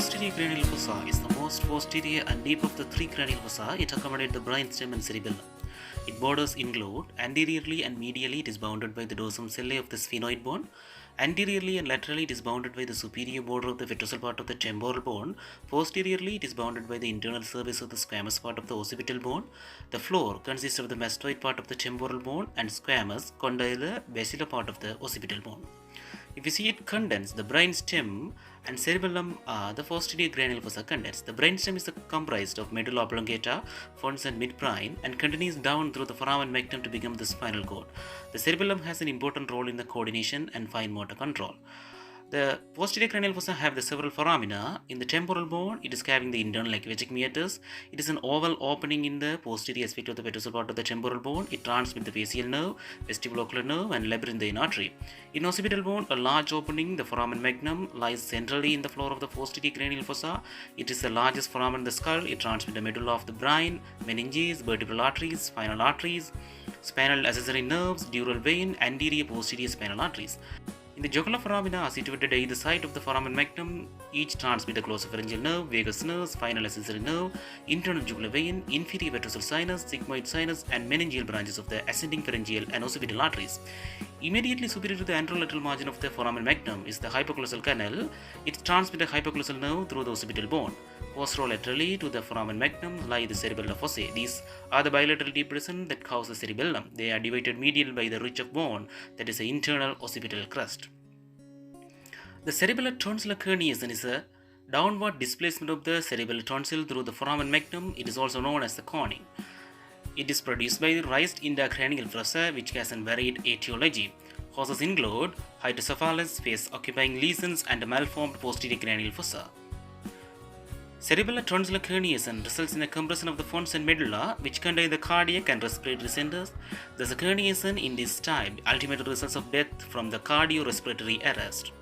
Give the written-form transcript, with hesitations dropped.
posterior cranial fossa is the most posterior and deep of the three cranial fossa. It accommodates the brainstem and cerebellum. Its borders include anteriorly and medially it is bounded by the dorsum sellae of the sphenoid bone. Anteriorly and laterally it is bounded by the superior border of the petrosal part of the temporal bone. Posteriorly it is bounded by the internal surface of the squamous part of the occipital bone. The floor consists of the mastoid part of the temporal bone and squamous condylar basilar part of the occipital bone. If you see it condensed, the brainstem and cerebellum are the posterior cranial fossa condensed. The brainstem is comprised of medulla oblongata, fons and midbrain, and continues down through the foramen magnum to become the spinal cord. The cerebellum has an important role in the coordination and fine motor control. The posterior cranial fossa have the several foramina. In the temporal bone, it is having the internal ecvagic meatus. It is an oval opening in the posterior aspect of the petrosal part of the temporal bone. It transmits the facial nerve, vestibulocular nerve, and labyrinthine artery. In occipital bone, a large opening, the foramen magnum, lies centrally in the floor of the posterior cranial fossa. It is the largest foramen in the skull. It transmits the medulla of the brain, meninges, vertebral arteries, spinal accessory nerves, dural vein, anterior posterior spinal arteries. In the jugular foramina are situated at either side of the foramen magnum. Each transmit the glossopharyngeal nerve, vagus nerve, spinal accessory nerve, internal jugular vein, inferior petrosal sinus, sigmoid sinus, and meningeal branches of the ascending pharyngeal and occipital arteries. Immediately superior to the anterolateral margin of the foramen magnum is the hypoglossal canal. It transmits the hypoglossal nerve through the occipital bone. Posterolaterally to the foramen magnum lie the cerebellar fossae. These are the bilateral depressions that cause the cerebellum. They are divided medial by the ridge of bone, that is the internal occipital crust. The cerebellar tonsillar herniation is a downward displacement of the cerebellar tonsil through the foramen magnum. It is also known as the coning. It is produced by the raised intracranial fossa, which has a varied etiology. Causes include hydrocephalus, face occupying lesions, and a malformed posterior cranial fossa. Cerebellar tonsillar herniation results in a compression of the fons and medulla, which contain the cardiac and respiratory centers. Thus, a herniation in this type ultimately results of death from the cardiorespiratory arrest.